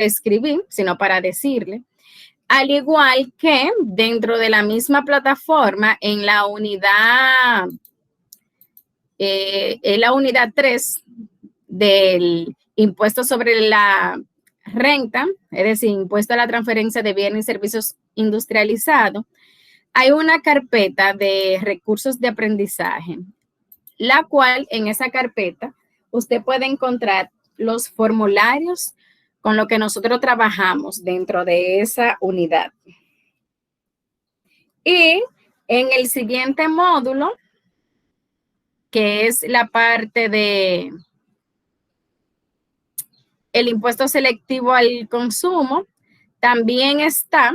escribir, sino para decirle. Al igual que dentro de la misma plataforma, en la unidad 3 del impuesto sobre la renta, es decir, impuesto a la transferencia de bienes y servicios industrializados, hay una carpeta de recursos de aprendizaje, la cual en esa carpeta usted puede encontrar los formularios con lo que nosotros trabajamos dentro de esa unidad. Y en el siguiente módulo, que es la parte de el impuesto selectivo al consumo, también está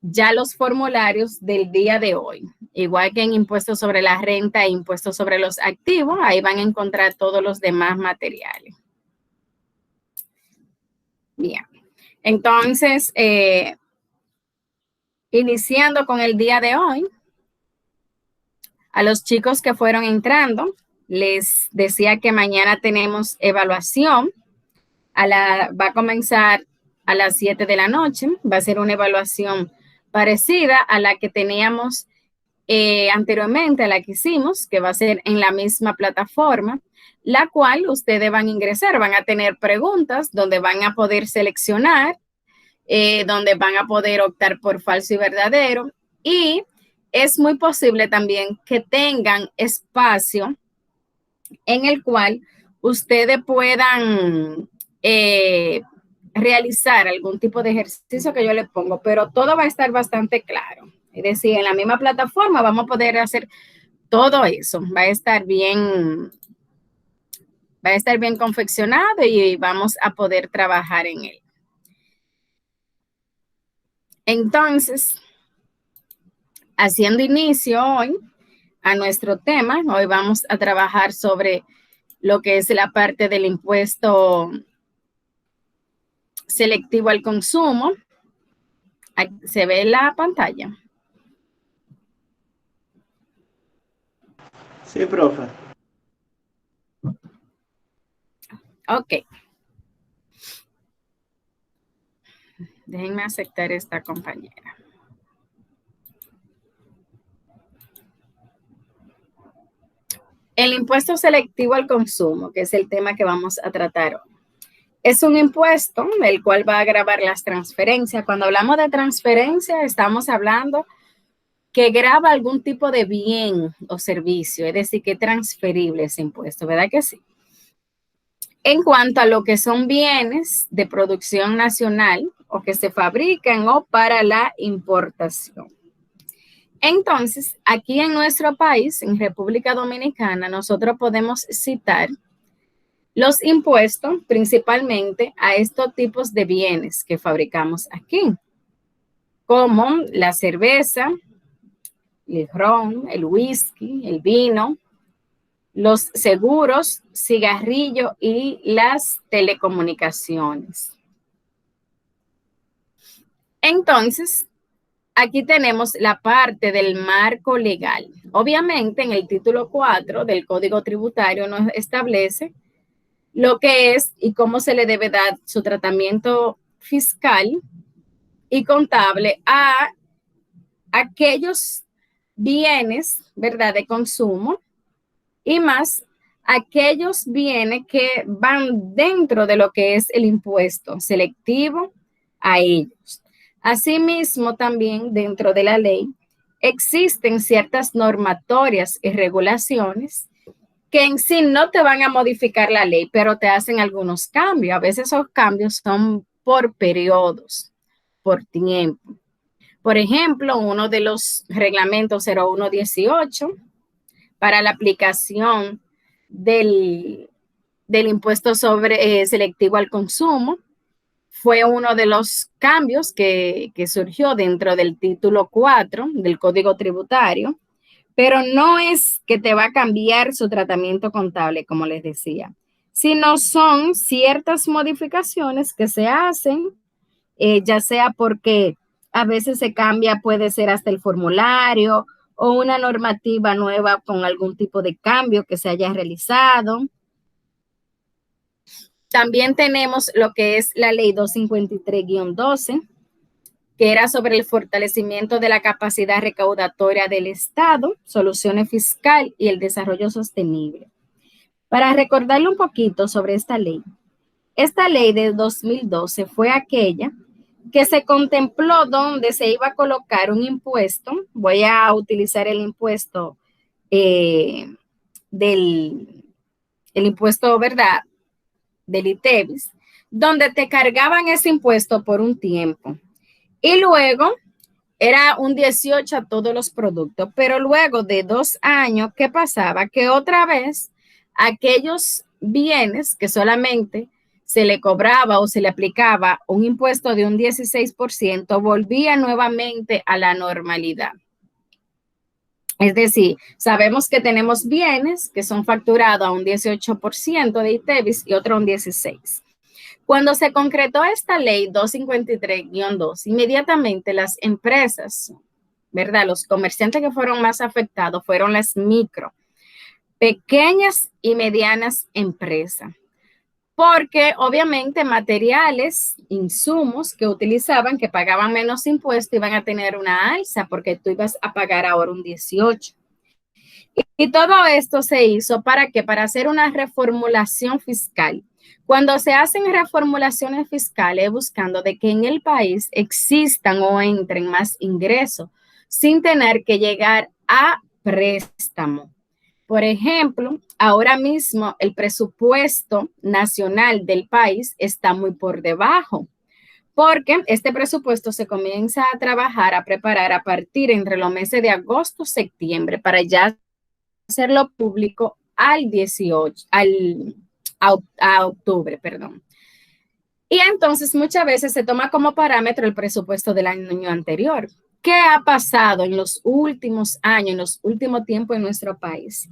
ya los formularios del día de hoy. Igual que en impuestos sobre la renta e impuestos sobre los activos, ahí van a encontrar todos los demás materiales. Bien, entonces, iniciando con el día de hoy, a los chicos que fueron entrando, les decía que mañana tenemos evaluación. Va a comenzar a las 7 de la noche. Va a ser una evaluación parecida a la que teníamos anteriormente, a la que hicimos, que va a ser en la misma plataforma, la cual ustedes van a ingresar, van a tener preguntas donde van a poder seleccionar, donde van a poder optar por falso y verdadero, y es muy posible también que tengan espacio en el cual ustedes puedan realizar algún tipo de ejercicio que yo le pongo, pero todo va a estar bastante claro. Es decir, en la misma plataforma vamos a poder hacer todo eso. Va a estar bien confeccionado y vamos a poder trabajar en él. Entonces, haciendo inicio hoy a nuestro tema, hoy vamos a trabajar sobre lo que es la parte del impuesto selectivo al consumo. ¿Se ve la pantalla? Sí, profe. Ok. Déjenme aceptar esta compañera. El impuesto selectivo al consumo, que es el tema que vamos a tratar hoy. Es un impuesto el cual va a gravar las transferencias. Cuando hablamos de transferencia, estamos hablando que grava algún tipo de bien o servicio, es decir, que es transferible ese impuesto, ¿verdad que sí? En cuanto a lo que son bienes de producción nacional o que se fabrican o para la importación. Entonces, aquí en nuestro país, en República Dominicana, nosotros podemos citar los impuestos principalmente a estos tipos de bienes que fabricamos aquí, como la cerveza, el ron, el whisky, el vino, los seguros, cigarrillo y las telecomunicaciones. Entonces, aquí tenemos la parte del marco legal. Obviamente, en el título 4 del Código Tributario nos establece lo que es y cómo se le debe dar su tratamiento fiscal y contable a aquellos bienes, ¿verdad?, de consumo y más aquellos bienes que van dentro de lo que es el impuesto selectivo a ellos. Asimismo, también dentro de la ley existen ciertas normatorias y regulaciones que en sí no te van a modificar la ley, pero te hacen algunos cambios. A veces esos cambios son por periodos, por tiempo. Por ejemplo, uno de los reglamentos 0118 para la aplicación del impuesto sobre selectivo al consumo fue uno de los cambios que surgió dentro del título 4 del Código Tributario, pero no es que te va a cambiar su tratamiento contable, como les decía, sino son ciertas modificaciones que se hacen, ya sea porque a veces se cambia, puede ser hasta el formulario o una normativa nueva con algún tipo de cambio que se haya realizado. También tenemos lo que es la ley 253-12, que era sobre el fortalecimiento de la capacidad recaudatoria del Estado, soluciones fiscal y el desarrollo sostenible. Para recordarle un poquito sobre esta ley de 2012 fue aquella que se contempló donde se iba a colocar un impuesto. Voy a utilizar el impuesto el impuesto, ¿verdad?, del ITEVIS, donde te cargaban ese impuesto por un tiempo. Y luego era un 18 a todos los productos, pero luego de 2 años, ¿qué pasaba? Que otra vez aquellos bienes que solamente se le cobraba o se le aplicaba un impuesto de un 16%, volvía nuevamente a la normalidad. Es decir, sabemos que tenemos bienes que son facturados a un 18% de ITEVIS y otro a un 16%. Cuando se concretó esta ley 253-2, inmediatamente las empresas, ¿verdad? Los comerciantes que fueron más afectados fueron las micro, pequeñas y medianas empresas, porque obviamente materiales, insumos que utilizaban, que pagaban menos impuestos, iban a tener una alza porque tú ibas a pagar ahora un 18%. Y todo esto se hizo ¿para qué? Para hacer una reformulación fiscal. Cuando se hacen reformulaciones fiscales buscando de que en el país existan o entren más ingresos sin tener que llegar a préstamo. Por ejemplo, ahora mismo el presupuesto nacional del país está muy por debajo, porque este presupuesto se comienza a trabajar, a preparar a partir entre los meses de agosto, septiembre, para ya hacerlo público al 18, a octubre, perdón. Y entonces muchas veces se toma como parámetro el presupuesto del año anterior. ¿Qué ha pasado en los últimos años, en los últimos tiempos en nuestro país?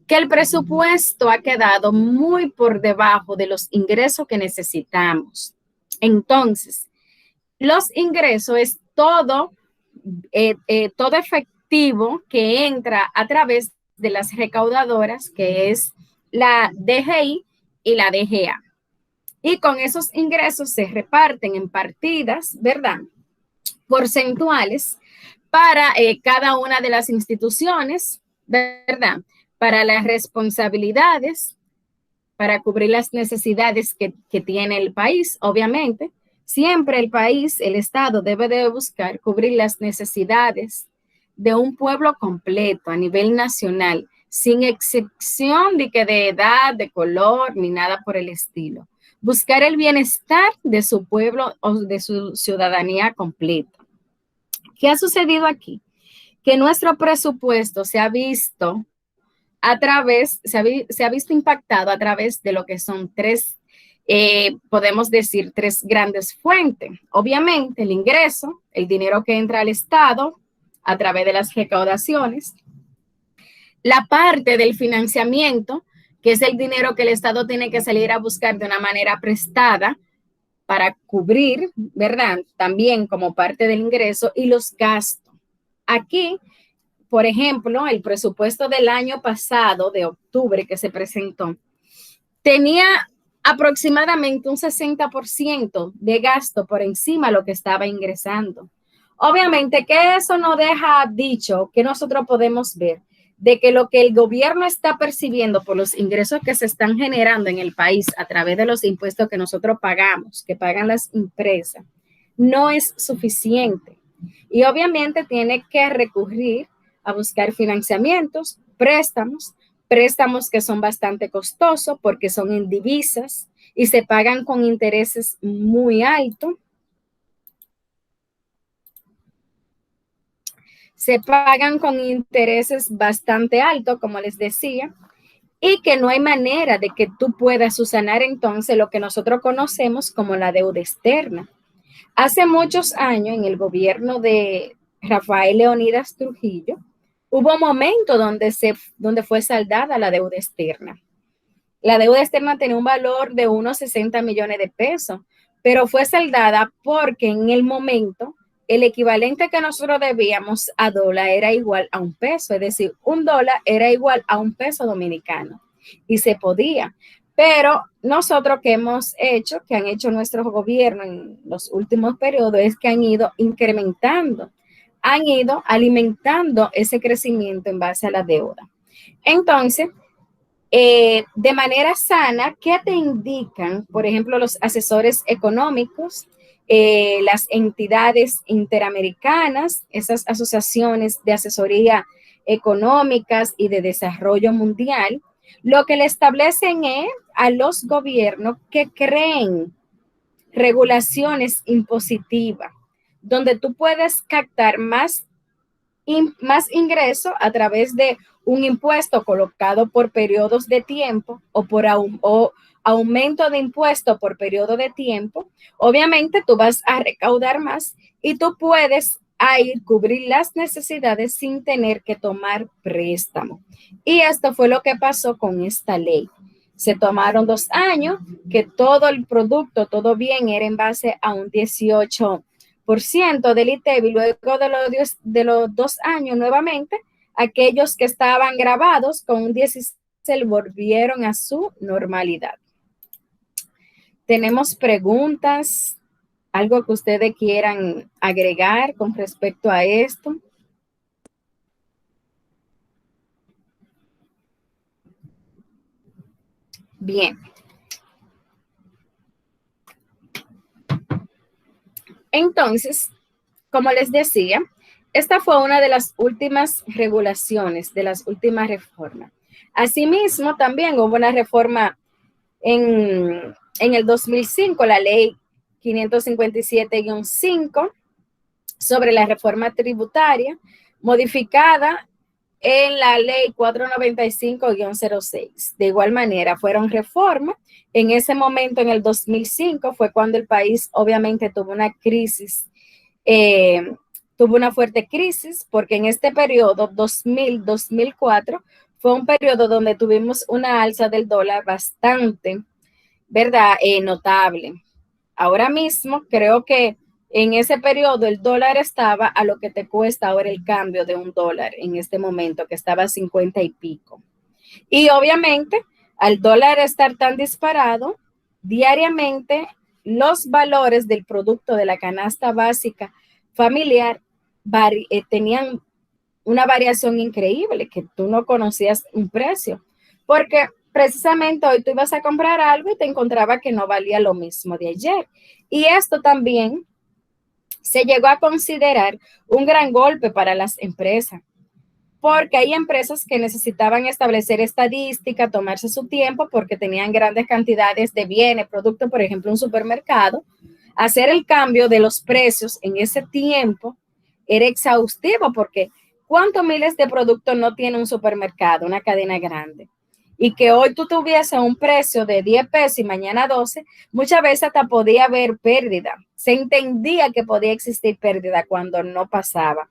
Que el presupuesto ha quedado muy por debajo de los ingresos que necesitamos. Entonces, los ingresos es todo efectivo que entra a través de las recaudadoras, que es la DGI y la DGA. Y con esos ingresos se reparten en partidas, ¿verdad?, porcentuales para cada una de las instituciones, ¿verdad?, para las responsabilidades, para cubrir las necesidades que tiene el país, obviamente. Siempre el país, el Estado debe de buscar cubrir las necesidades de un pueblo completo a nivel nacional, sin excepción de que de edad, de color, ni nada por el estilo. Buscar el bienestar de su pueblo o de su ciudadanía completa. ¿Qué ha sucedido aquí? Que nuestro presupuesto se ha visto impactado a través de lo que son podemos decir, tres grandes fuentes. Obviamente, el ingreso, el dinero que entra al Estado a través de las recaudaciones, la parte del financiamiento, que es el dinero que el Estado tiene que salir a buscar de una manera prestada para cubrir, ¿verdad?, también como parte del ingreso, y los gastos. Aquí, por ejemplo, el presupuesto del año pasado, de octubre, que se presentó, tenía aproximadamente un 60% de gasto por encima de lo que estaba ingresando. Obviamente que eso no deja dicho que nosotros podemos ver de que lo que el gobierno está percibiendo por los ingresos que se están generando en el país a través de los impuestos que nosotros pagamos, que pagan las empresas, no es suficiente. Y obviamente tiene que recurrir a buscar financiamientos, préstamos que son bastante costosos porque son en divisas y se pagan con intereses muy altos. Se pagan con intereses bastante altos, como les decía, y que no hay manera de que tú puedas subsanar entonces lo que nosotros conocemos como la deuda externa. Hace muchos años, en el gobierno de Rafael Leónidas Trujillo, hubo momentos donde fue saldada la deuda externa. La deuda externa tenía un valor de unos 60 millones de pesos, pero fue saldada porque en el momento el equivalente que nosotros debíamos a dólar era igual a un peso, es decir, $1 era igual a $1 dominicano y se podía. Pero nosotros que hemos hecho, que han hecho nuestros gobiernos en los últimos periodos, es que han ido incrementando, han ido alimentando ese crecimiento en base a la deuda. Entonces, de manera sana, ¿qué te indican, por ejemplo, los asesores económicos, las entidades interamericanas, esas asociaciones de asesoría económicas y de desarrollo mundial? Lo que le establecen es a los gobiernos que creen regulaciones impositivas, donde tú puedes captar más ingreso a través de un impuesto colocado por periodos de tiempo o por aumento de impuesto por periodo de tiempo. Obviamente tú vas a recaudar más y tú puedes cubrir las necesidades sin tener que tomar préstamo. Y esto fue lo que pasó con esta ley. Se tomaron 2 años, que todo el producto, todo bien era en base a un 18% del ITEVI. Luego de los 2 años nuevamente, aquellos que estaban grabados con un 16 volvieron a su normalidad. Tenemos preguntas, algo que ustedes quieran agregar con respecto a esto. Bien. Entonces, como les decía, esta fue una de las últimas regulaciones, de las últimas reformas. Asimismo, también hubo una reforma en el 2005, la ley 557-5 sobre la reforma tributaria, modificada en la ley 495-06. De igual manera, fueron reformas. En ese momento, en el 2005, fue cuando el país obviamente tuvo una crisis, tuvo una fuerte crisis, porque en este periodo, 2000-2004, fue un periodo donde tuvimos una alza del dólar bastante, ¿verdad? Notable. Ahora mismo, creo que en ese periodo el dólar estaba a lo que te cuesta ahora el cambio de un dólar en este momento, que estaba a 50 y pico. Y obviamente, al dólar estar tan disparado, diariamente los valores del producto de la canasta básica familiar tenían una variación increíble, que tú no conocías un precio, porque precisamente hoy tú ibas a comprar algo y te encontraba que no valía lo mismo de ayer. Y esto también se llegó a considerar un gran golpe para las empresas, porque hay empresas que necesitaban establecer estadística, tomarse su tiempo, porque tenían grandes cantidades de bienes, productos, por ejemplo, un supermercado. Hacer el cambio de los precios en ese tiempo era exhaustivo, porque ¿cuántos miles de productos no tiene un supermercado, una cadena grande? Y que hoy tú tuviese un precio de 10 pesos y mañana 12, muchas veces hasta podía haber pérdida. Se entendía que podía existir pérdida cuando no pasaba.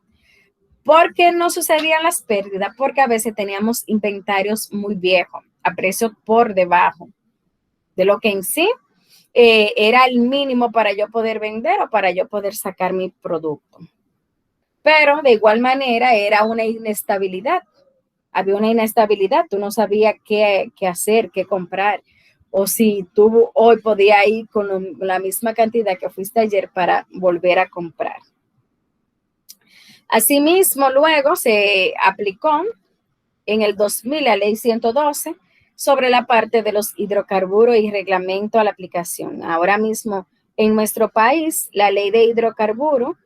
¿Por qué no sucedían las pérdidas? Porque a veces teníamos inventarios muy viejos, a precio por debajo de lo que en sí era el mínimo para yo poder vender o para yo poder sacar mi producto. Pero de igual manera era una inestabilidad. Había una inestabilidad, tú no sabías qué hacer, qué comprar, o si tú hoy podías ir con la misma cantidad que fuiste ayer para volver a comprar. Asimismo, luego se aplicó en el 2000 la ley 112 sobre la parte de los hidrocarburos y reglamento a la aplicación. Ahora mismo en nuestro país, la ley de hidrocarburos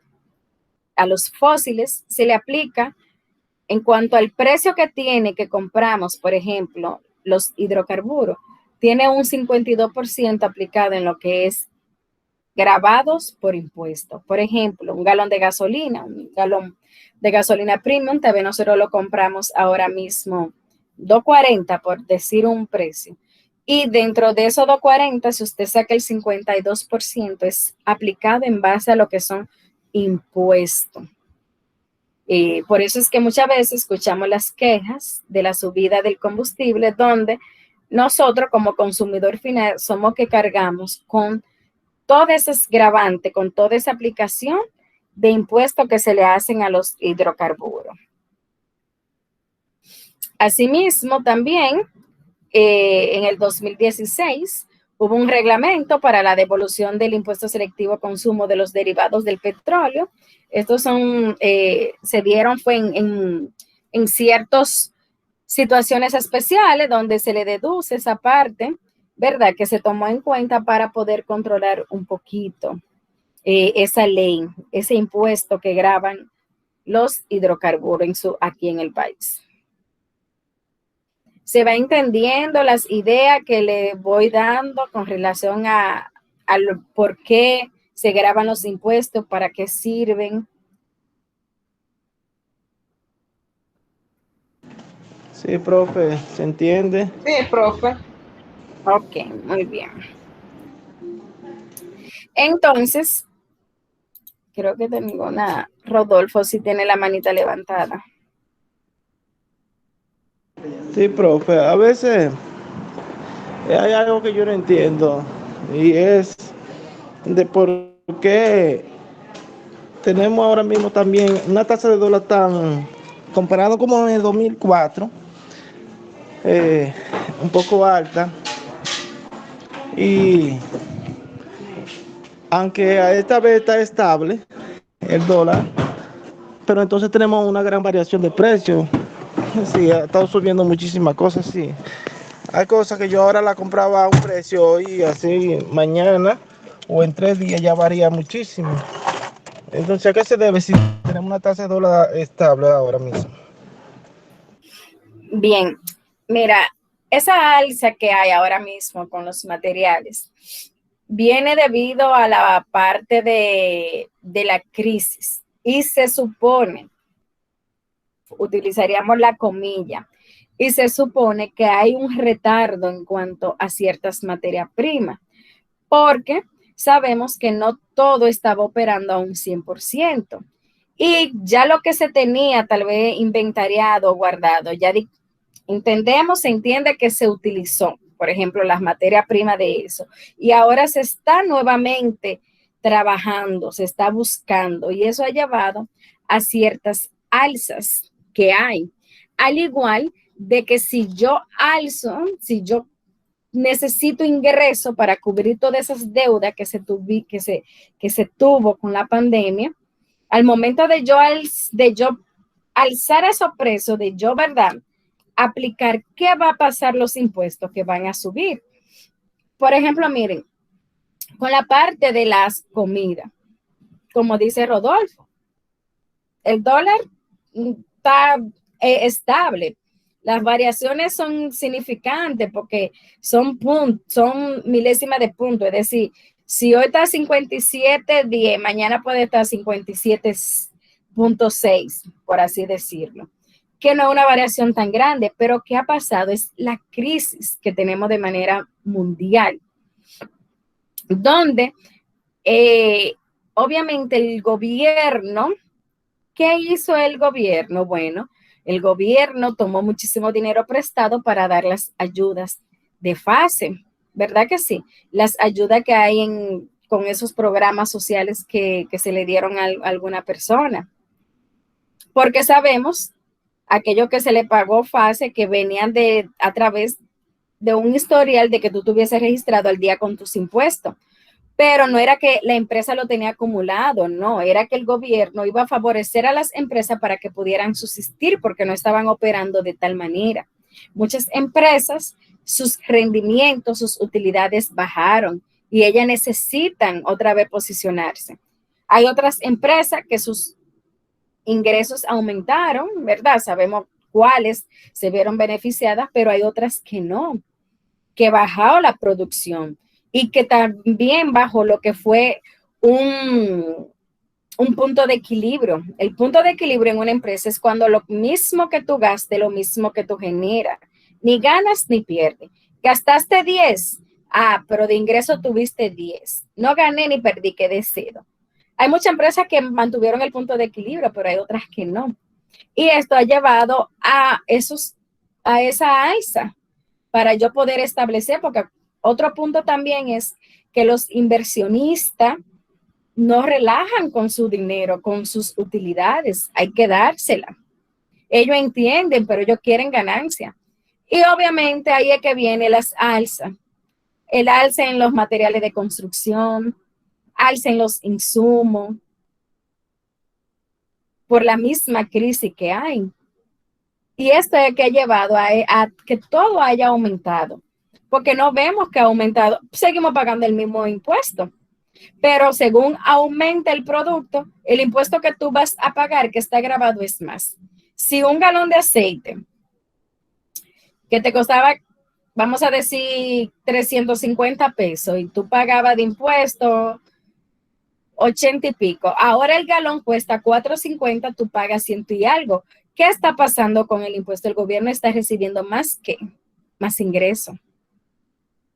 a los fósiles se le aplica en cuanto al precio que tiene que compramos, por ejemplo, los hidrocarburos, tiene un 52% aplicado en lo que es grabados por impuestos. Por ejemplo, un galón de gasolina premium, también nosotros lo compramos ahora mismo 2.40 por decir un precio. Y dentro de esos 2.40, si usted saca el 52%, es aplicado en base a lo que son impuestos. Por eso es que muchas veces escuchamos las quejas de la subida del combustible, donde nosotros como consumidor final somos que cargamos con todo ese agravante, con toda esa aplicación de impuestos que se le hacen a los hidrocarburos. Asimismo, también en el 2016 hubo un reglamento para la devolución del impuesto selectivo consumo de los derivados del petróleo. Estos se dieron fue en ciertas situaciones especiales donde se le deduce esa parte, ¿verdad? Que se tomó en cuenta para poder controlar un poquito esa ley, ese impuesto que graban los hidrocarburos aquí en el país. Se va entendiendo las ideas que le voy dando con relación a por qué se graban los impuestos, para qué sirven. Sí, profe, ¿se entiende? Sí, profe. Ok, muy bien. Entonces, creo que tengo una, Rodolfo, si tiene la manita levantada. Sí, profe, a veces hay algo que yo no entiendo y es de por qué tenemos ahora mismo también una tasa de dólar tan, comparado como en el 2004, un poco alta, y aunque a esta vez está estable el dólar, pero entonces tenemos una gran variación de precios. Sí, ha estado subiendo muchísimas cosas, sí. Hay cosas que yo ahora la compraba a un precio hoy, así mañana o en 3 días ya varía muchísimo. Entonces, ¿a qué se debe si tenemos una tasa de dólar estable ahora mismo? Bien, mira, esa alza que hay ahora mismo con los materiales viene debido a la parte de la crisis y se supone, utilizaríamos la comilla, y se supone que hay un retardo en cuanto a ciertas materias primas, porque sabemos que no todo estaba operando a un 100%. Y ya lo que se tenía tal vez inventariado o guardado, ya entendemos, se entiende que se utilizó, por ejemplo, las materias primas de eso. Y ahora se está nuevamente trabajando, se está buscando y eso ha llevado a ciertas alzas que hay. Al igual de que si yo alzo, si yo necesito ingreso para cubrir todas esas deudas que se tuvo con la pandemia, al momento de yo alzar esos precios, de yo, ¿verdad?, aplicar qué va a pasar los impuestos que van a subir. Por ejemplo, miren, con la parte de las comidas, como dice Rodolfo, el dólar está estable. Las variaciones son significantes porque son milésimas de punto. Es decir, si hoy está a 57.10, mañana puede estar a 57.6, por así decirlo. Que no es una variación tan grande, pero ¿qué ha pasado? Es la crisis que tenemos de manera mundial, donde obviamente el gobierno, ¿qué hizo el gobierno? Bueno, el gobierno tomó muchísimo dinero prestado para dar las ayudas de fase, ¿verdad que sí? Las ayudas que hay con esos programas sociales que se le dieron a alguna persona. Porque sabemos aquello que se le pagó fase, que venían a través de un historial de que tú tuvieses registrado al día con tus impuestos. Pero no era que la empresa lo tenía acumulado, no, era que el gobierno iba a favorecer a las empresas para que pudieran subsistir porque no estaban operando de tal manera. Muchas empresas, sus rendimientos, sus utilidades bajaron y ellas necesitan otra vez posicionarse. Hay otras empresas que sus ingresos aumentaron, ¿verdad? Sabemos cuáles se vieron beneficiadas, pero hay otras que no, que bajó la producción y que también bajó lo que fue un punto de equilibrio. El punto de equilibrio en una empresa es cuando lo mismo que tú gastes, lo mismo que tú generas, ni ganas ni pierdes. Gastaste 10, pero de ingreso tuviste 10. No gané ni perdí, quedé 0. Hay muchas empresas que mantuvieron el punto de equilibrio, pero hay otras que no. Y esto ha llevado a esa alza para yo poder establecer, porque otro punto también es que los inversionistas no relajan con su dinero, con sus utilidades, hay que dársela. Ellos entienden, pero ellos quieren ganancia. Y obviamente ahí es que viene las alzas. El alza en los materiales de construcción, alza en los insumos, por la misma crisis que hay. Y esto es que ha llevado a que todo haya aumentado, porque no vemos que ha aumentado, seguimos pagando el mismo impuesto, pero según aumenta el producto, el impuesto que tú vas a pagar, que está grabado, es más. Si un galón de aceite que te costaba, vamos a decir, 350 pesos y tú pagabas de impuesto 80 y pico, ahora el galón cuesta 4.50, tú pagas 100 y algo. ¿Qué está pasando con el impuesto? El gobierno está recibiendo más ingresos,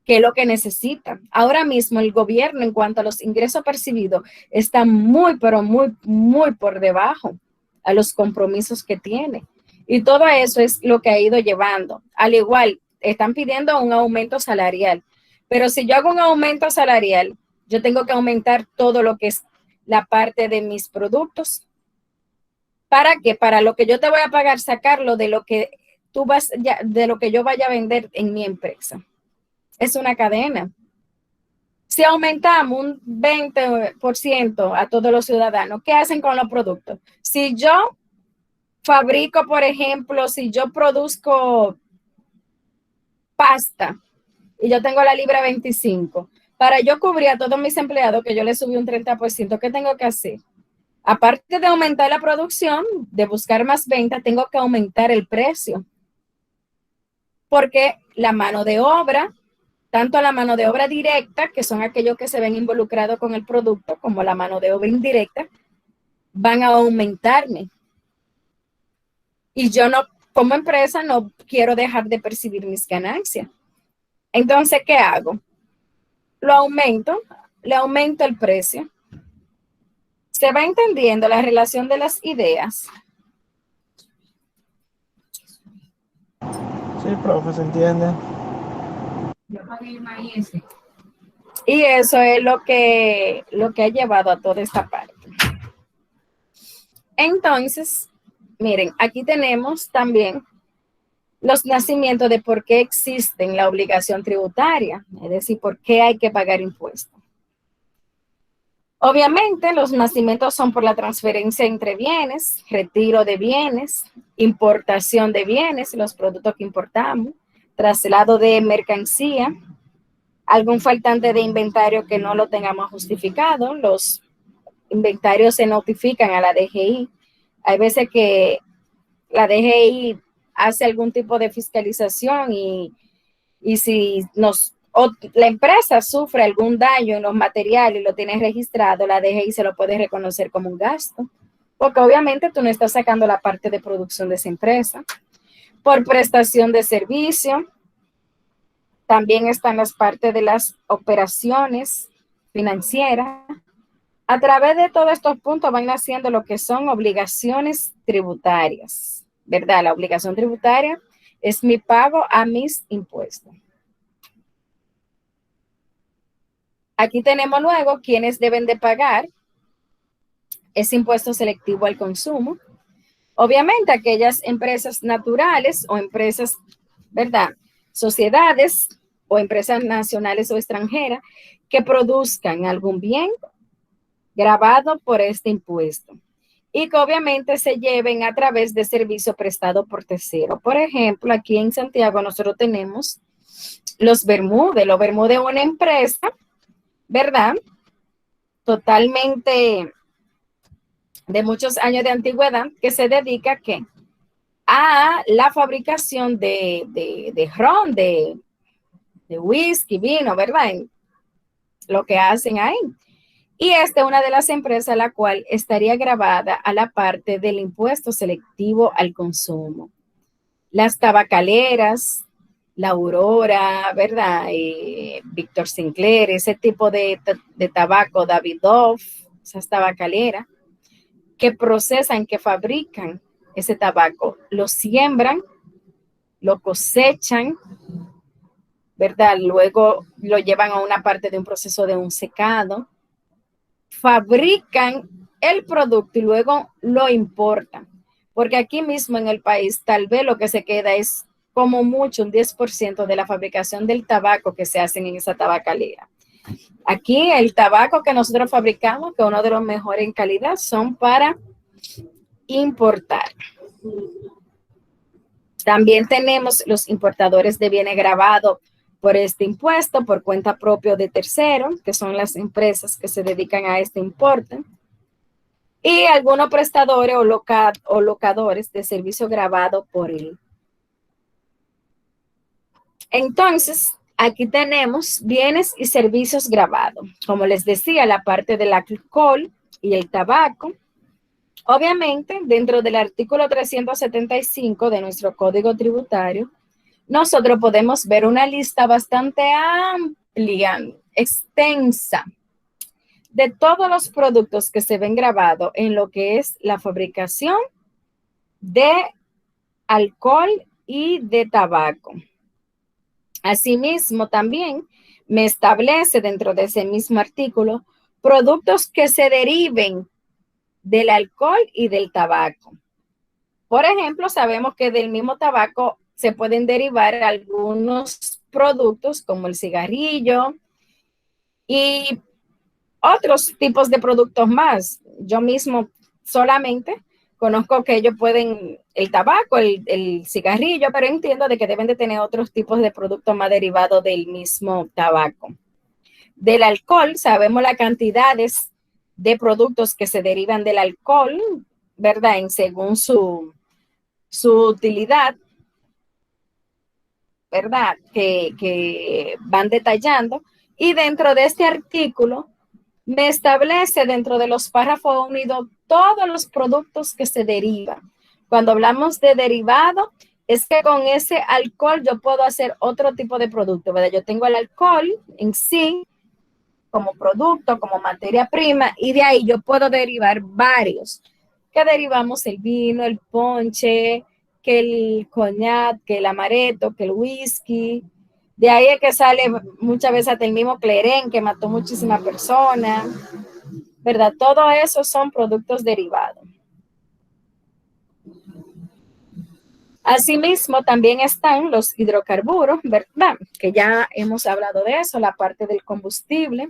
que es lo que necesita. Ahora mismo el gobierno, en cuanto a los ingresos percibidos, está muy, pero muy, muy por debajo a los compromisos que tiene. Y todo eso es lo que ha ido llevando. Al igual, están pidiendo un aumento salarial, pero si yo hago un aumento salarial, yo tengo que aumentar todo lo que es la parte de mis productos. ¿Para qué? Para lo que yo te voy a pagar, sacarlo de lo que de lo que yo vaya a vender en mi empresa. Es una cadena. Si aumentamos un 20% a todos los ciudadanos, ¿qué hacen con los productos? Si yo fabrico, por ejemplo, si yo produzco pasta y yo tengo la libra 25, para yo cubrir a todos mis empleados que yo les subí un 30%, ¿qué tengo que hacer? Aparte de aumentar la producción, de buscar más venta, tengo que aumentar el precio. Porque la mano de obra, tanto la mano de obra directa, que son aquellos que se ven involucrados con el producto, como la mano de obra indirecta, van a aumentarme. Y yo no, como empresa, no quiero dejar de percibir mis ganancias. Entonces, ¿qué hago? Lo aumento, le aumento el precio. Se va entendiendo la relación de las ideas. Sí, profe, se entiende. Y eso es lo que ha llevado a toda esta parte. Entonces, miren, aquí tenemos también los nacimientos de por qué existen la obligación tributaria, es decir, por qué hay que pagar impuestos. Obviamente, los nacimientos son por la transferencia entre bienes, retiro de bienes, importación de bienes, los productos que importamos, traslado de mercancía, algún faltante de inventario que no lo tengamos justificado, los inventarios se notifican a la DGI. Hay veces que la DGI hace algún tipo de fiscalización y si la empresa sufre algún daño en los materiales y lo tiene registrado, la DGI se lo puede reconocer como un gasto, porque obviamente tú no estás sacando la parte de producción de esa empresa. Por prestación de servicio, también están las partes de las operaciones financieras. A través de todos estos puntos van naciendo lo que son obligaciones tributarias, ¿verdad? La obligación tributaria es mi pago a mis impuestos. Aquí tenemos luego quienes deben de pagar ese impuesto selectivo al consumo. Obviamente aquellas empresas naturales o empresas, ¿verdad? Sociedades o empresas nacionales o extranjeras que produzcan algún bien grabado por este impuesto y que obviamente se lleven a través de servicio prestado por tercero. Por ejemplo, aquí en Santiago nosotros tenemos los Bermúdez. Los Bermúdez es una empresa, ¿verdad? Totalmente de muchos años de antigüedad que se dedica ¿qué? A la fabricación de ron, de whisky, vino, ¿verdad? Lo que hacen ahí. Y esta es una de las empresas la cual estaría grabada a la parte del impuesto selectivo al consumo. Las tabacaleras, la Aurora, ¿verdad? Víctor Sinclair, ese tipo de tabaco, Davidoff, esas tabacaleras, que procesan, que fabrican ese tabaco, lo siembran, lo cosechan, ¿verdad? Luego lo llevan a una parte de un proceso de un secado, fabrican el producto y luego lo importan. Porque aquí mismo en el país tal vez lo que se queda es como mucho un 10% de la fabricación del tabaco que se hacen en esa tabacalera. Aquí el tabaco que nosotros fabricamos, que es uno de los mejores en calidad, son para importar. También tenemos los importadores de bienes grabados por este impuesto, por cuenta propia de terceros, que son las empresas que se dedican a este importe. Y algunos prestadores o locadores de servicio grabado por él. Entonces, aquí tenemos bienes y servicios grabados. Como les decía, la parte del alcohol y el tabaco. Obviamente, dentro del artículo 375 de nuestro Código Tributario, nosotros podemos ver una lista bastante amplia, extensa, de todos los productos que se ven grabados en lo que es la fabricación de alcohol y de tabaco. Asimismo, también me establece dentro de ese mismo artículo productos que se deriven del alcohol y del tabaco. Por ejemplo, sabemos que del mismo tabaco se pueden derivar algunos productos como el cigarrillo y otros tipos de productos más. Yo mismo solamente conozco que ellos pueden, el tabaco, el cigarrillo, pero entiendo de que deben de tener otros tipos de productos más derivados del mismo tabaco. Del alcohol, sabemos las cantidades de productos que se derivan del alcohol, ¿verdad? Según su utilidad, ¿verdad? Que van detallando. Y dentro de este artículo, me establece dentro de los párrafos unidos todos los productos que se derivan. Cuando hablamos de derivado, es que con ese alcohol yo puedo hacer otro tipo de producto, ¿verdad? Yo tengo el alcohol en sí como producto, como materia prima, y de ahí yo puedo derivar varios. Que derivamos el vino, el ponche, que el coñac, que el amaretto, que el whisky. De ahí es que sale muchas veces hasta el mismo clerén que mató muchísimas personas, ¿verdad? Todo eso son productos derivados. Asimismo, también están los hidrocarburos, ¿verdad? Que ya hemos hablado de eso, la parte del combustible,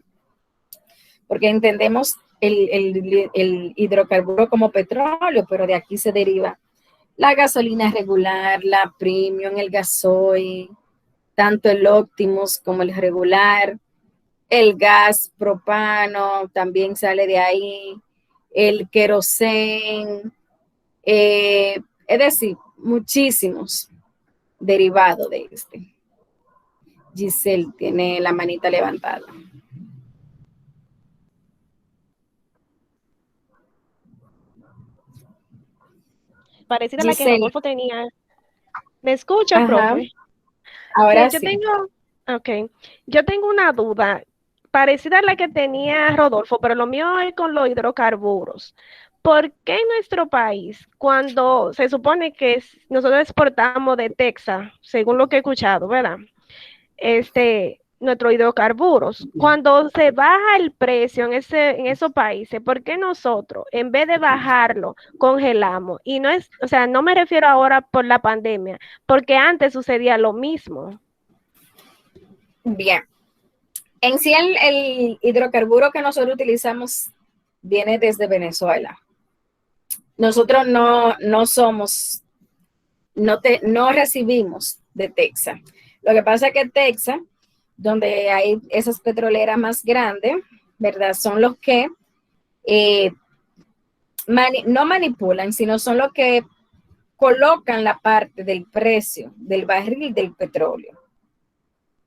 porque entendemos el hidrocarburo como petróleo, pero de aquí se deriva la gasolina regular, la premium, el gasoil, tanto el Optimus como el regular, el gas propano también sale de ahí, el querosén, es decir, muchísimos derivados de este. Giselle tiene la manita levantada. Parecida a la que Rodolfo tenía. ¿Me escucha, Ajá, profe? ahora Yo sí. yo tengo una duda parecida a la que tenía Rodolfo, pero lo mío es con los hidrocarburos. ¿Por qué en nuestro país, cuando se supone que nosotros exportamos de Texas, según lo que he escuchado, ¿verdad? Nuestros hidrocarburos, cuando se baja el precio en esos países, ¿por qué nosotros, en vez de bajarlo, congelamos? Y no es, o sea, no me refiero ahora por la pandemia, porque antes sucedía lo mismo. Bien. En sí, el hidrocarburo que nosotros utilizamos viene desde Venezuela. Nosotros no recibimos de Texas. Lo que pasa es que Texas, donde hay esas petroleras más grandes, ¿verdad? Son los que no manipulan, sino son los que colocan la parte del precio del barril del petróleo.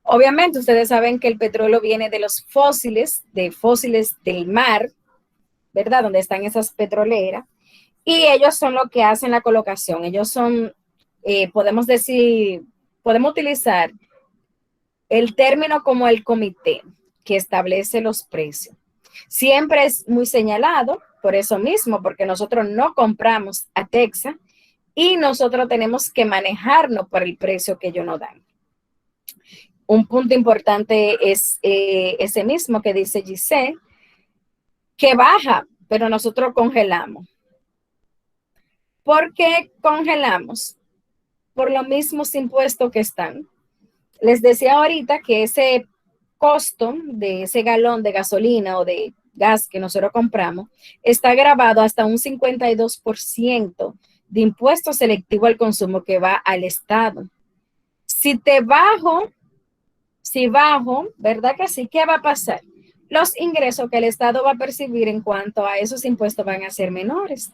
Obviamente, ustedes saben que el petróleo viene de los fósiles del mar, ¿verdad? Donde están esas petroleras. Y ellos son los que hacen la colocación. Ellos son, podemos utilizar el término como el comité que establece los precios. Siempre es muy señalado, por eso mismo, porque nosotros no compramos a Texas y nosotros tenemos que manejarnos por el precio que ellos nos dan. Un punto importante es ese mismo que dice Giselle, que baja, pero nosotros congelamos. ¿Por qué congelamos? por los mismos impuestos que están. Les decía ahorita que ese costo de ese galón de gasolina o de gas que nosotros compramos está grabado hasta un 52% de impuesto selectivo al consumo que va al Estado. Si bajo, ¿verdad que sí? ¿Qué va a pasar? Los ingresos que el Estado va a percibir en cuanto a esos impuestos van a ser menores.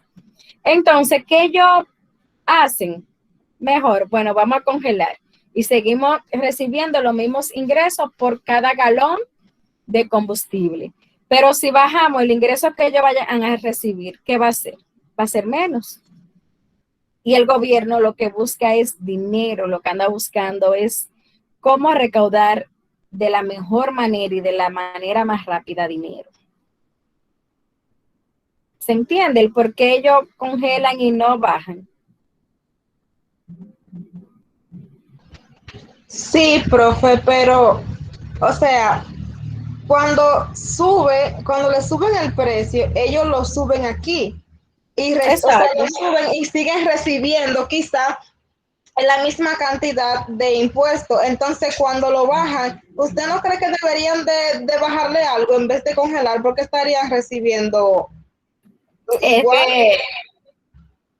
Entonces, ¿qué ellos hacen? Mejor, bueno, vamos a congelar y seguimos recibiendo los mismos ingresos por cada galón de combustible. Pero si bajamos el ingreso que ellos vayan a recibir, ¿qué va a ser? Va a ser menos. Y el gobierno lo que busca es dinero, lo que anda buscando es cómo recaudar de la mejor manera y de la manera más rápida dinero. ¿Se entiende el por qué ellos congelan y no bajan? Sí, profe, pero, o sea, cuando le suben el precio, ellos lo suben aquí o sea, Exacto. lo suben y siguen recibiendo quizá la misma cantidad de impuestos. Entonces, cuando lo bajan, ¿usted no cree que deberían de bajarle algo en vez de congelar? Porque estarían recibiendo Es igual. que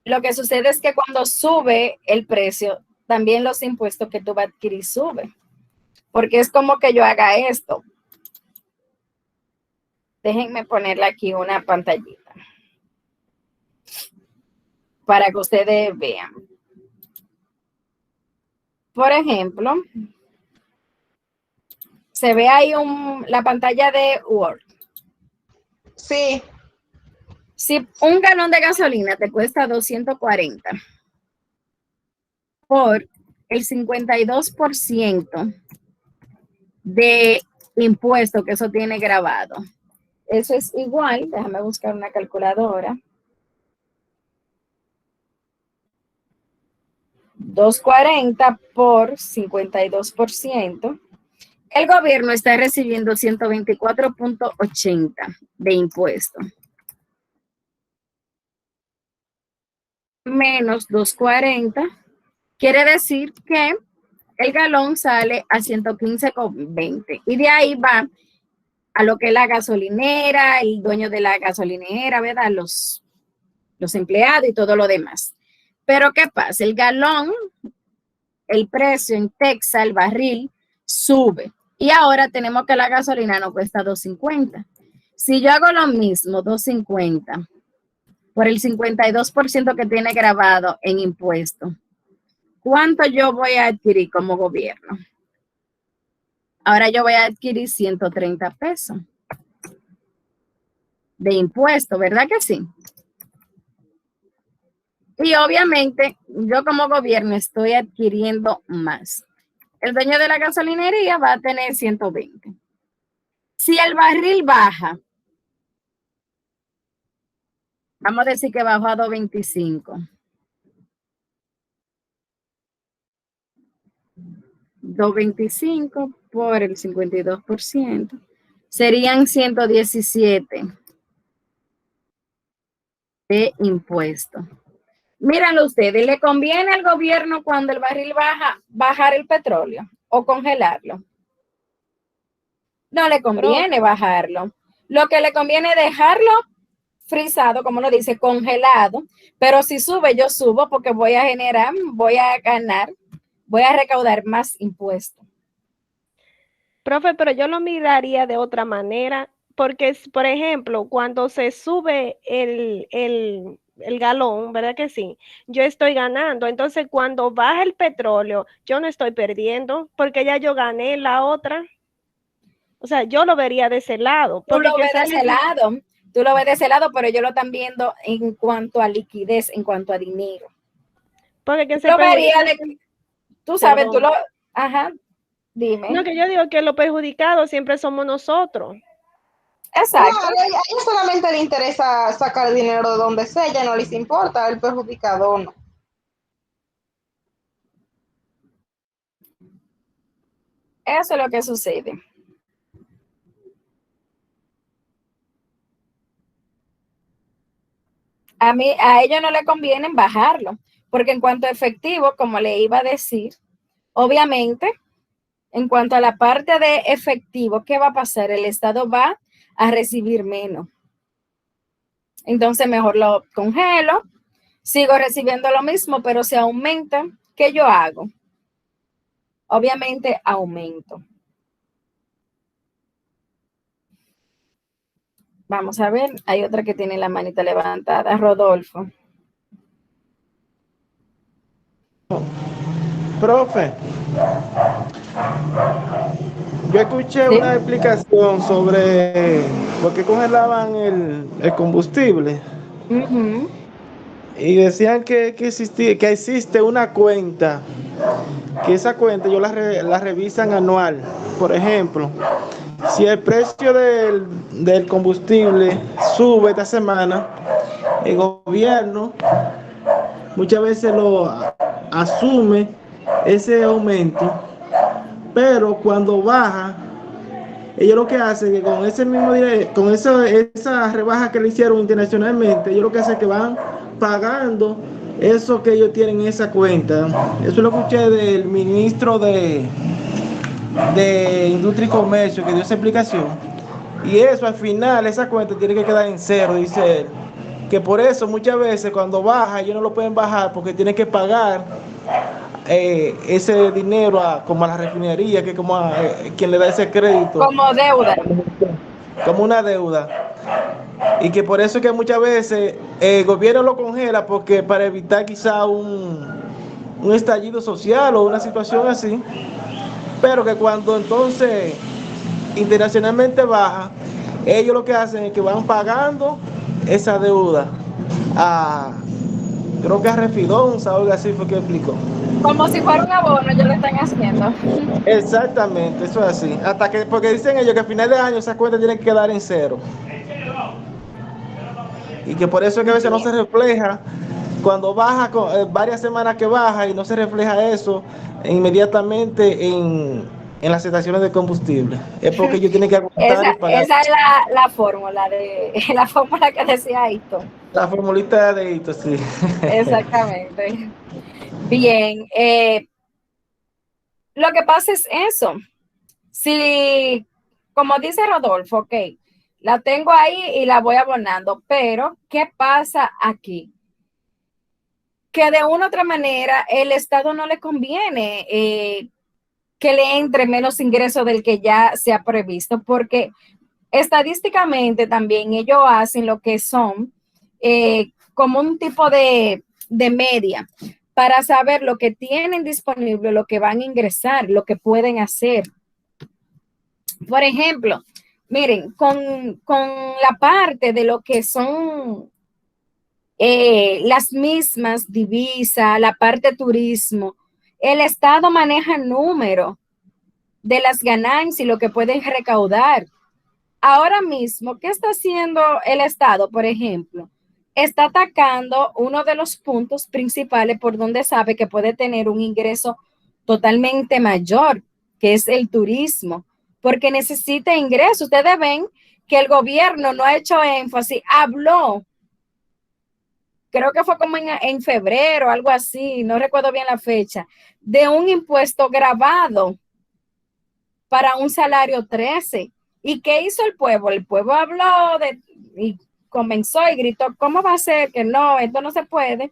lo que sucede es que cuando sube el precio, también los impuestos que tú vas a adquirir suben. Porque es como que yo haga esto. Déjenme ponerle aquí una pantallita para que ustedes vean. Por ejemplo, se ve ahí la pantalla de Word. Sí. Si un galón de gasolina te cuesta 240 por el 52% de impuesto que eso tiene grabado, eso es igual, déjame buscar una calculadora, 240 por 52%, el gobierno está recibiendo 124.80 de impuesto. Menos 240, quiere decir que el galón sale a 115.20 y de ahí va a lo que es la gasolinera, el dueño de la gasolinera, ¿verdad? Los empleados y todo lo demás. Pero ¿qué pasa? El galón, el precio en Texas, el barril, sube. Y ahora tenemos que la gasolina no cuesta 2.50. Si yo hago lo mismo, 2.50, por el 52% que tiene grabado en impuestos, ¿cuánto yo voy a adquirir como gobierno? Ahora yo voy a adquirir 130 pesos de impuesto, ¿verdad que sí? Y obviamente yo como gobierno estoy adquiriendo más. El dueño de la gasolinería va a tener 120. Si el barril baja, vamos a decir que bajó a 2.25. 2.25 por el 52%. Serían 117 de impuestos. Mírenlo ustedes, ¿le conviene al gobierno cuando el barril baja bajar el petróleo o congelarlo? No le conviene bajarlo. Lo que le conviene es dejarlo frisado, como lo dice, congelado, pero si sube, yo subo porque voy a generar, voy a ganar, voy a recaudar más impuestos. Profe, pero yo lo miraría de otra manera, porque, por ejemplo, cuando se sube el galón, ¿verdad que sí? Yo estoy ganando. Entonces, cuando baja el petróleo, yo no estoy perdiendo, porque ya yo gané la otra. O sea, yo lo vería de ese lado. Tú Porque lo ves de ese lado, pero ellos lo están viendo en cuanto a liquidez, en cuanto a dinero. Porque que Tú se lo verías perjudica. tú sabes, Perdón. Ajá, dime. No, que yo digo que los perjudicados siempre somos nosotros. Exacto. Claro, a ellos solamente les interesa sacar dinero de donde sea, ya no les importa el perjudicado o no. Eso es lo que sucede. A ellos no les conviene bajarlo, Porque en cuanto a efectivo, como le iba a decir, obviamente, en cuanto a la parte de efectivo, ¿qué va a pasar? El Estado va a recibir menos. Entonces, mejor lo congelo, sigo recibiendo lo mismo, pero si aumenta, ¿qué yo hago? Obviamente, aumento. Vamos a ver, hay otra que tiene la manita levantada, Rodolfo. Profe, yo escuché ¿Sí? una explicación sobre por qué congelaban el combustible Uh-huh. y decían que existe una cuenta, que esa cuenta yo la revisan anual. Por ejemplo, si el precio del combustible sube esta semana, el gobierno muchas veces asume ese aumento, pero cuando baja, ellos lo que hacen es que con ese mismo dinero, con esa rebaja que le hicieron internacionalmente, ellos lo que hacen es que van pagando eso que ellos tienen en esa cuenta. Eso lo escuché del ministro de Industria y Comercio que dio esa explicación. Y eso al final, esa cuenta tiene que quedar en cero, dice él. Que por eso muchas veces cuando baja, ellos no lo pueden bajar porque tienen que pagar ese dinero como a la refinería, que como a quien le da ese crédito, Como deuda. como una deuda. Y que por eso es que muchas veces el gobierno lo congela porque para evitar quizá un estallido social o una situación así, pero que cuando entonces internacionalmente baja, ellos lo que hacen es que van pagando esa deuda a, creo que a Refidonza o algo así fue que explicó. Como si fuera un abono, ellos lo están haciendo. Exactamente, eso es así. Hasta que, porque dicen ellos que a final de año esa cuenta tiene que quedar en cero. Y que por eso es que a veces no se Bien. refleja, cuando baja, varias semanas que baja y no se refleja eso inmediatamente en las estaciones de combustible. Es porque ellos tienen que aguantar y pagar. Esa es la fórmula la fórmula que decía Ayrton. La formulita de dedito, sí. Exactamente. Bien, lo que pasa es eso. Si, como dice Rodolfo, ok, la tengo ahí y la voy abonando, pero ¿qué pasa aquí? Que de una u otra manera el Estado no le conviene que le entre menos ingreso del que ya se ha previsto, porque estadísticamente también ellos hacen lo que son como un tipo de media para saber lo que tienen disponible, lo que van a ingresar, lo que pueden hacer. Por ejemplo, miren, con la parte de lo que son las mismas divisas, la parte turismo, el Estado maneja el número de las ganancias y lo que pueden recaudar. Ahora mismo, ¿qué está haciendo el Estado, por ejemplo? Está atacando uno de los puntos principales por donde sabe que puede tener un ingreso totalmente mayor, que es el turismo, porque necesita ingresos. Ustedes ven que el gobierno no ha hecho énfasis, habló, creo que fue como en febrero, algo así, no recuerdo bien la fecha, de un impuesto grabado para un salario 13. ¿Y qué hizo el pueblo? El pueblo habló y comenzó y gritó, ¿cómo va a ser que no? Esto no se puede.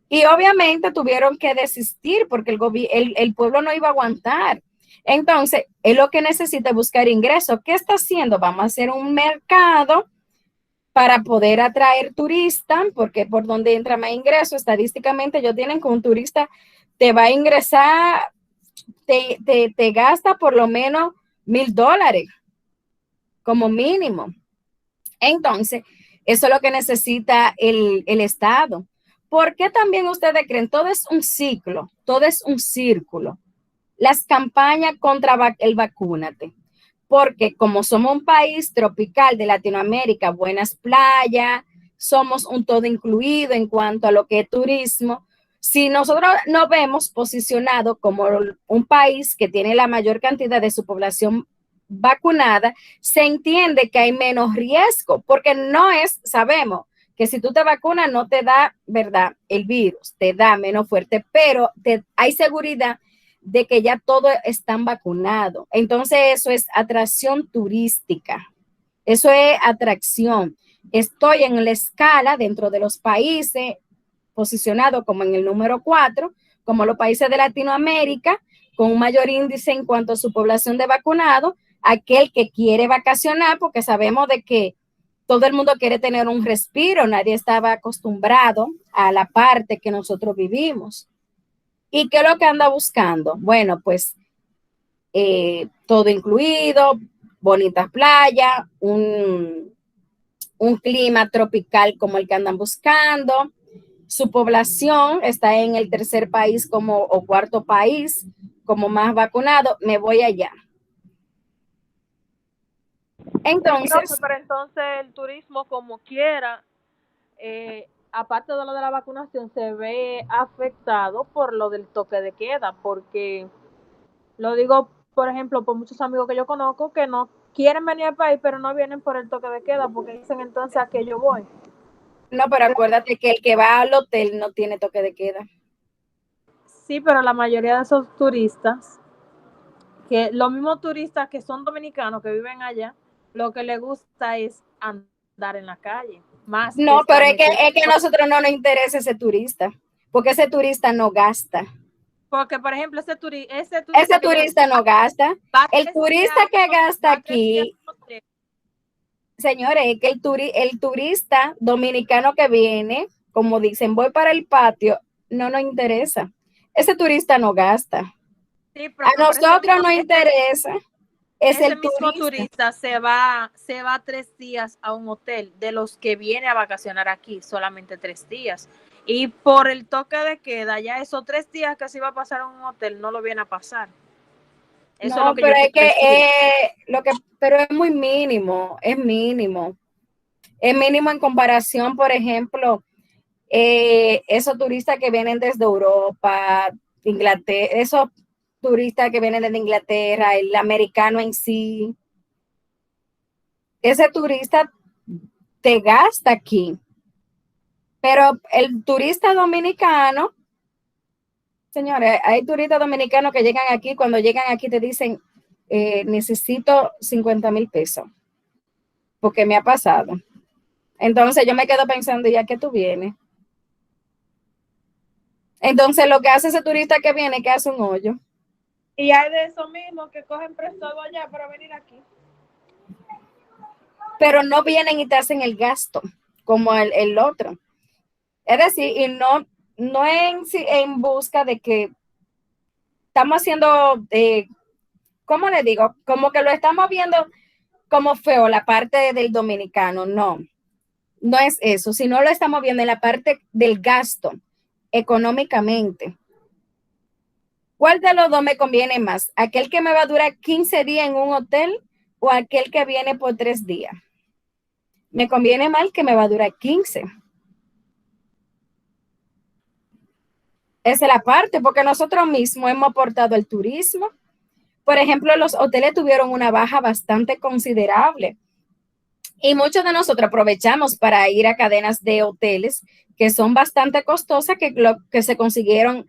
Y obviamente tuvieron que desistir porque el pueblo no iba a aguantar. Entonces, es lo que necesita buscar ingresos. ¿Qué está haciendo? Vamos a hacer un mercado para poder atraer turistas, porque por donde entra más ingreso, estadísticamente ellos tienen que un turista te va a ingresar, te gasta por lo menos $1,000 como mínimo. Entonces, eso es lo que necesita el Estado. ¿Por qué también ustedes creen? Todo es un ciclo, todo es un círculo. Las campañas contra el vacúnate, porque como somos un país tropical de Latinoamérica, buenas playas, somos un todo incluido en cuanto a lo que es turismo. Si nosotros nos vemos posicionado como un país que tiene la mayor cantidad de su población vacunada, se entiende que hay menos riesgo, porque no es, sabemos que si tú te vacunas no te da, ¿verdad? El virus, te da menos fuerte, pero hay seguridad de que ya todos están vacunados. Entonces eso es atracción turística. Eso es atracción. Estoy en la escala dentro de los países posicionado como en el número 4, como los países de Latinoamérica, con un mayor índice en cuanto a su población de vacunados, aquel que quiere vacacionar, porque sabemos de que todo el mundo quiere tener un respiro, nadie estaba acostumbrado a la parte que nosotros vivimos. ¿Y qué es lo que anda buscando? Bueno, pues todo incluido, bonitas playas, un clima tropical como el que andan buscando. Su población está en el tercer país o cuarto país como más vacunado. Me voy allá. Entonces, pero entonces el turismo como quiera, aparte de lo de la vacunación, se ve afectado por lo del toque de queda, porque lo digo, por ejemplo, por muchos amigos que yo conozco que no quieren venir al país, pero no vienen por el toque de queda, porque dicen entonces a qué yo voy. no, pero acuérdate que el que va al hotel no tiene toque de queda. Sí, pero la mayoría de esos turistas, que los mismos turistas que son dominicanos, que viven allá, lo que les gusta es andar en la calle. Más No, pero es que a nosotros no nos interesa ese turista, porque ese turista no gasta. Porque, por ejemplo, ese turista no gasta. El turista que gasta aquí, señores, es que el turista dominicano que viene, como dicen, voy para el patio, no nos interesa. Ese turista no gasta. Sí, a nosotros nos interesa. Es ese el mismo turista se va 3 días a un hotel, de los que viene a vacacionar aquí, solamente 3 días. Y por el toque de queda, ya esos 3 días que se iba a pasar en un hotel no lo viene a pasar. Eso no, es lo que pero es que pero es muy mínimo, es mínimo. Es mínimo en comparación, por ejemplo, esos turistas que vienen desde Europa, Inglaterra, esos turistas que vienen desde Inglaterra, el americano en sí. Ese turista te gasta aquí. Pero el turista dominicano, señores, hay turistas dominicanos que llegan aquí, cuando llegan aquí te dicen, necesito 50,000 pesos, porque me ha pasado. Entonces yo me quedo pensando, ¿ya qué tú vienes? Entonces lo que hace ese turista que viene es que hace un hoyo. Y hay de esos mismos que cogen prestado allá para venir aquí. Pero no vienen y te hacen el gasto, como el otro. Es decir, y no en busca de que estamos haciendo, ¿cómo le digo? Como que lo estamos viendo como feo la parte del dominicano. No es eso, sino lo estamos viendo en la parte del gasto económicamente. ¿Cuál de los dos me conviene más? ¿Aquel que me va a durar 15 días en un hotel o aquel que viene por 3 días? Me conviene más el que me va a durar 15. Esa es la parte, porque nosotros mismos hemos aportado el turismo. Por ejemplo, los hoteles tuvieron una baja bastante considerable y muchos de nosotros aprovechamos para ir a cadenas de hoteles que son bastante costosas, que se consiguieron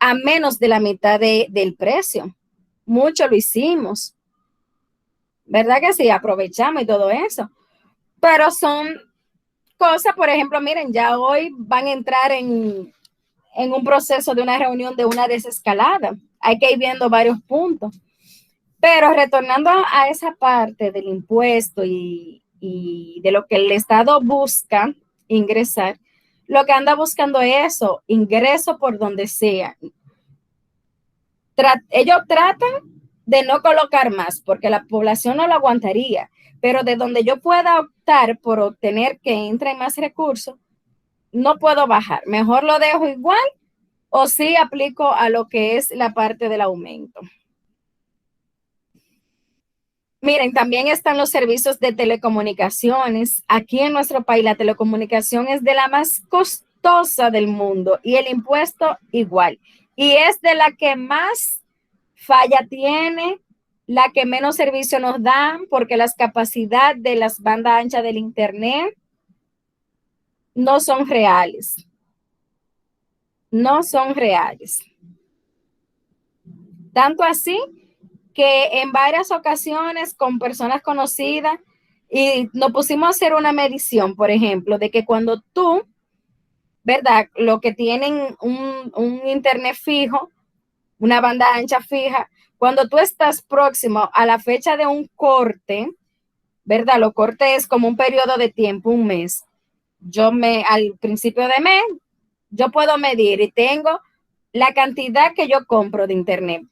a menos de la mitad del precio. Mucho lo hicimos. ¿Verdad que sí? Aprovechamos y todo eso. Pero son cosas, por ejemplo, miren, ya hoy van a entrar en un proceso de una reunión de una desescalada. Hay que ir viendo varios puntos. Pero retornando a esa parte del impuesto y de lo que el Estado busca ingresar, lo que anda buscando es eso, ingreso por donde sea. Ellos tratan de no colocar más, porque la población no lo aguantaría, pero de donde yo pueda optar por obtener que entren más recursos, no puedo bajar. Mejor lo dejo igual o sí aplico a lo que es la parte del aumento. Miren, también están los servicios de telecomunicaciones. Aquí en nuestro país la telecomunicación es de la más costosa del mundo y el impuesto igual. Y es de la que más falla tiene, la que menos servicio nos dan, porque las capacidades de las bandas anchas del internet no son reales. No son reales. Tanto así que en varias ocasiones con personas conocidas y nos pusimos a hacer una medición, por ejemplo, de que cuando tú, ¿verdad? Lo que tienen un internet fijo, una banda ancha fija, cuando tú estás próximo a la fecha de un corte, ¿verdad? Los cortes es como un periodo de tiempo, un mes. Al principio de mes, yo puedo medir y tengo la cantidad que yo compro de internet.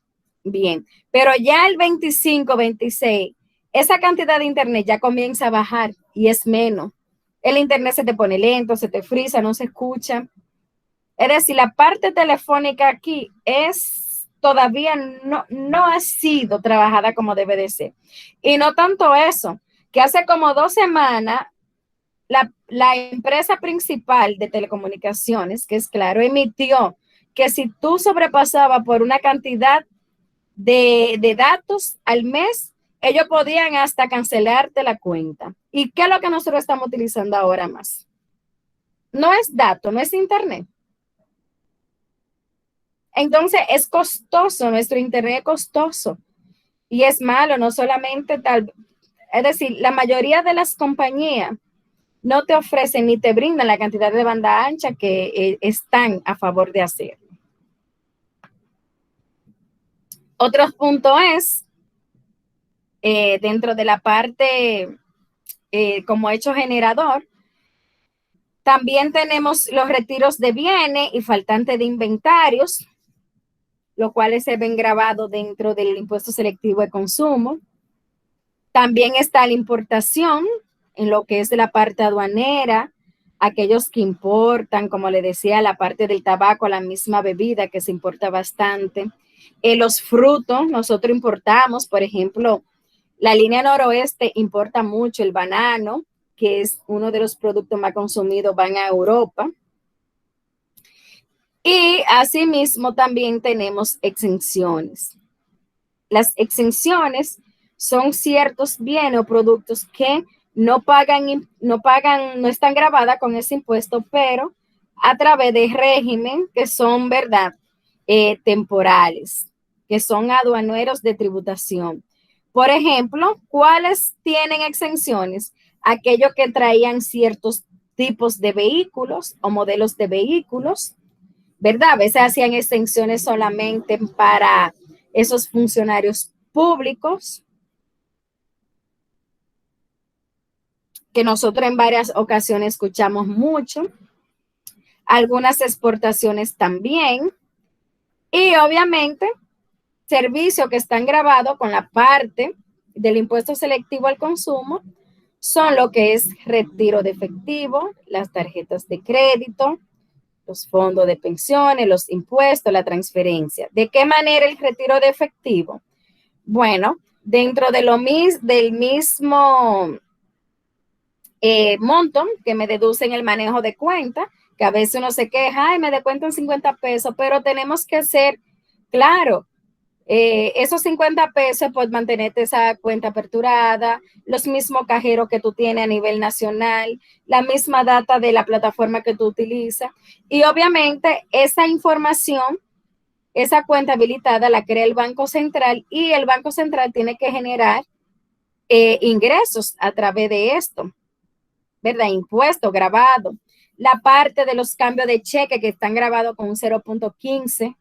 Bien, pero ya el 25, 26, esa cantidad de internet ya comienza a bajar y es menos. El internet se te pone lento, se te frisa, no se escucha. Es decir, la parte telefónica aquí todavía no ha sido trabajada como debe de ser. Y no tanto eso, que hace como 2 semanas la empresa principal de telecomunicaciones, que es Claro, emitió que si tú sobrepasabas por una cantidad de datos al mes, ellos podían hasta cancelarte la cuenta. ¿Y qué es lo que nosotros estamos utilizando ahora más? No es dato, no es internet. Entonces es costoso, nuestro internet es costoso y es malo, no solamente es decir, la mayoría de las compañías no te ofrecen ni te brindan la cantidad de banda ancha que están a favor de hacer. Otro punto es, dentro de la parte como hecho generador, también tenemos los retiros de bienes y faltante de inventarios, los cuales se ven grabados dentro del impuesto selectivo de consumo. También está la importación, en lo que es la parte aduanera, aquellos que importan, como le decía, la parte del tabaco, la misma bebida que se importa bastante. Los frutos, nosotros importamos, por ejemplo, la línea noroeste importa mucho el banano, que es uno de los productos más consumidos, van a Europa. Y asimismo también tenemos exenciones. Las exenciones son ciertos bienes o productos que no están grabadas con ese impuesto, pero a través de régimen que son, ¿verdad? Temporales, que son aduaneros de tributación. Por ejemplo, ¿cuáles tienen exenciones? Aquellos que traían ciertos tipos de vehículos o modelos de vehículos, ¿verdad? A veces hacían exenciones solamente para esos funcionarios públicos, que nosotros en varias ocasiones escuchamos mucho, algunas exportaciones también, y obviamente servicios que están grabados con la parte del impuesto selectivo al consumo son lo que es retiro de efectivo, las tarjetas de crédito, los fondos de pensiones, los impuestos, la transferencia. ¿De qué manera el retiro de efectivo? Bueno, dentro de del mismo monto que me deducen el manejo de cuenta, que a veces uno se queja, ay, me descuentan 50 pesos, pero tenemos que ser claro, esos 50 pesos por mantenerte esa cuenta aperturada, los mismos cajeros que tú tienes a nivel nacional, la misma data de la plataforma que tú utilizas, y obviamente esa información, esa cuenta habilitada la crea el Banco Central y el Banco Central tiene que generar ingresos a través de esto, ¿verdad? Impuesto grabado. La parte de los cambios de cheque que están grabados con un 0.15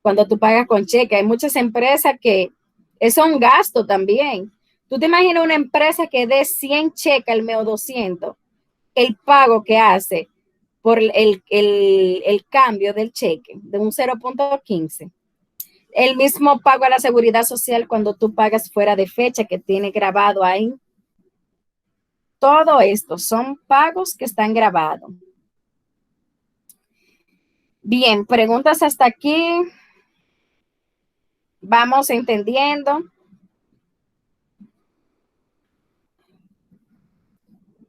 cuando tú pagas con cheque. Hay muchas empresas que eso es un gasto también. Tú te imaginas una empresa que dé 100 cheques al mes o 200, el pago que hace por el cambio del cheque de un 0.15. El mismo pago a la seguridad social cuando tú pagas fuera de fecha que tiene grabado ahí. Todo esto son pagos que están grabados. Bien, preguntas hasta aquí. Vamos entendiendo.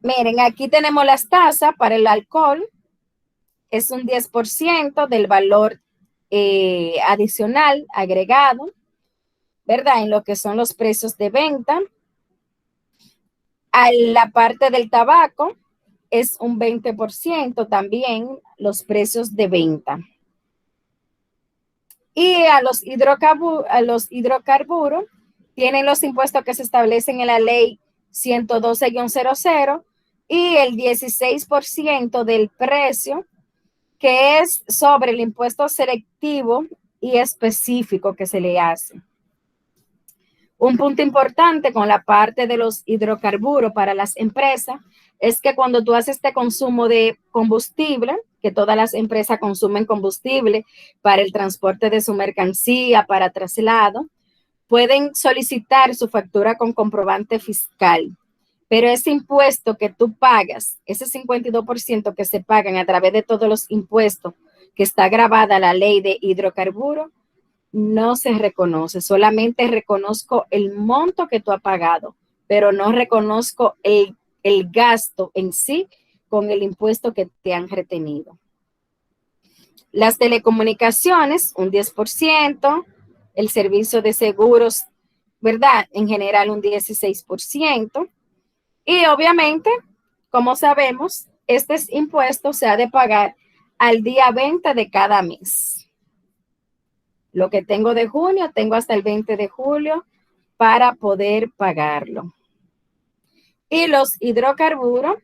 Miren, aquí tenemos las tasas para el alcohol. Es un 10% del valor adicional agregado, ¿verdad? En lo que son los precios de venta. A la parte del tabaco, es un 20% también los precios de venta. Y a los hidrocarburos tienen los impuestos que se establecen en la ley 112-00 y el 16% del precio, que es sobre el impuesto selectivo y específico que se le hace. Un punto importante con la parte de los hidrocarburos para las empresas es que cuando tú haces este consumo de combustible, que todas las empresas consumen combustible para el transporte de su mercancía, para traslado, pueden solicitar su factura con comprobante fiscal. Pero ese impuesto que tú pagas, ese 52% que se pagan a través de todos los impuestos que está grabada la ley de hidrocarburos, no se reconoce. Solamente reconozco el monto que tú has pagado, pero no reconozco el gasto en sí con el impuesto que te han retenido. Las telecomunicaciones, un 10%, el servicio de seguros, ¿verdad? En general, un 16%. Y obviamente, como sabemos, este impuesto se ha de pagar al día 20 de cada mes. Lo que tengo de junio, tengo hasta el 20 de julio para poder pagarlo. Y los hidrocarburos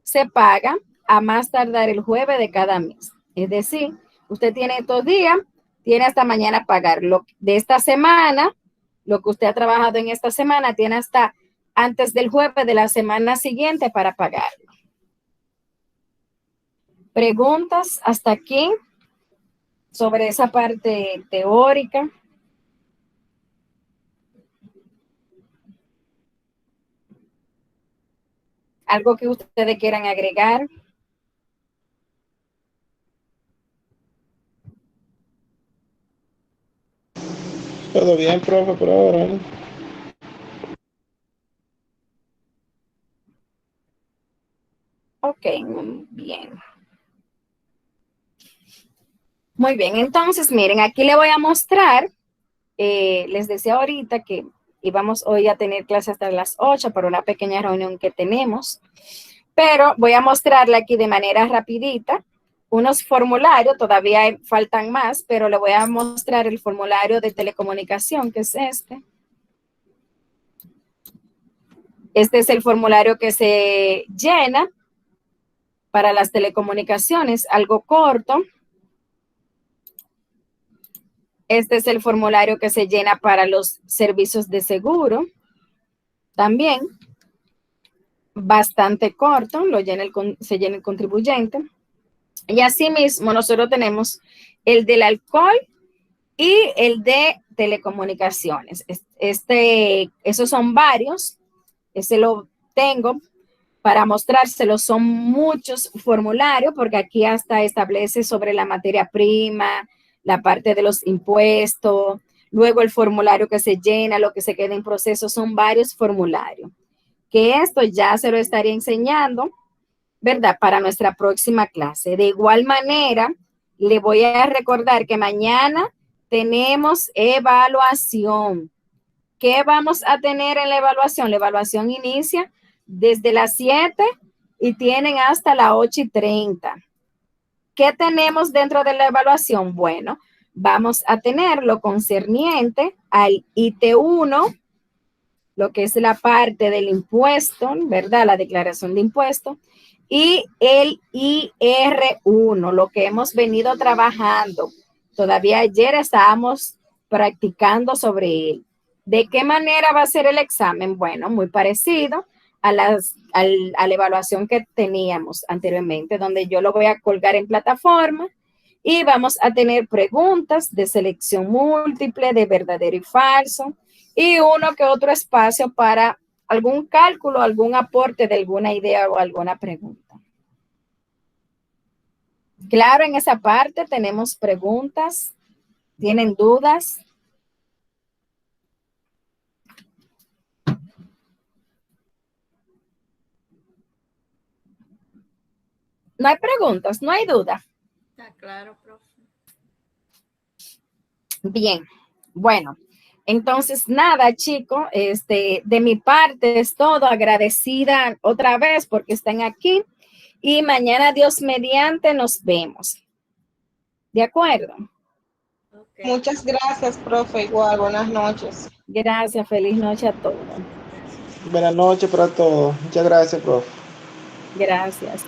se pagan a más tardar el jueves de cada mes. Es decir, usted tiene estos días, tiene hasta mañana pagarlo. De esta semana, lo que usted ha trabajado en esta semana, tiene hasta antes del jueves de la semana siguiente para pagarlo. ¿Preguntas hasta aquí sobre esa parte teórica? ¿Algo que ustedes quieran agregar? Todo bien, profe, por ahora, ¿no? Ok, muy bien. Muy bien, entonces miren, aquí le voy a mostrar, les decía ahorita que íbamos hoy a tener clase hasta las 8 para una pequeña reunión que tenemos, pero voy a mostrarle aquí de manera rapidita unos formularios, todavía faltan más, pero le voy a mostrar el formulario de telecomunicación, que es este. Este es el formulario que se llena para las telecomunicaciones, algo corto. Este es el formulario que se llena para los servicios de seguro. También bastante corto, se llena el contribuyente. Y asimismo nosotros tenemos el del alcohol y el de telecomunicaciones. Esos son varios. Ese lo tengo para mostrárselo. Son muchos formularios porque aquí hasta establece sobre la materia prima, la parte de los impuestos, luego el formulario que se llena, lo que se queda en proceso, son varios formularios. Que esto ya se lo estaría enseñando, ¿verdad? Para nuestra próxima clase. De igual manera, le voy a recordar que mañana tenemos evaluación. ¿Qué vamos a tener en la evaluación? La evaluación inicia desde las 7 y tienen hasta las 8:30. ¿Qué tenemos dentro de la evaluación? Bueno, vamos a tener lo concerniente al IT1, lo que es la parte del impuesto, ¿verdad? La declaración de impuestos, y el IR1, lo que hemos venido trabajando. Todavía ayer estábamos practicando sobre él. ¿De qué manera va a ser el examen? Bueno, muy parecido a la evaluación que teníamos anteriormente, donde yo lo voy a colgar en plataforma y vamos a tener preguntas de selección múltiple, de verdadero y falso, y uno que otro espacio para algún cálculo, algún aporte de alguna idea o alguna pregunta. Claro, en esa parte tenemos preguntas. ¿Tienen dudas? No hay preguntas, no hay duda. Está claro, profe. Bien, bueno, entonces nada, chicos, de mi parte es todo. Agradecida otra vez porque están aquí. Y mañana, Dios mediante, nos vemos. ¿De acuerdo? Ok. Muchas gracias, profe. Igual, buenas noches. Gracias, feliz noche a todos. Buenas noches para todos. Muchas gracias, profe. Gracias.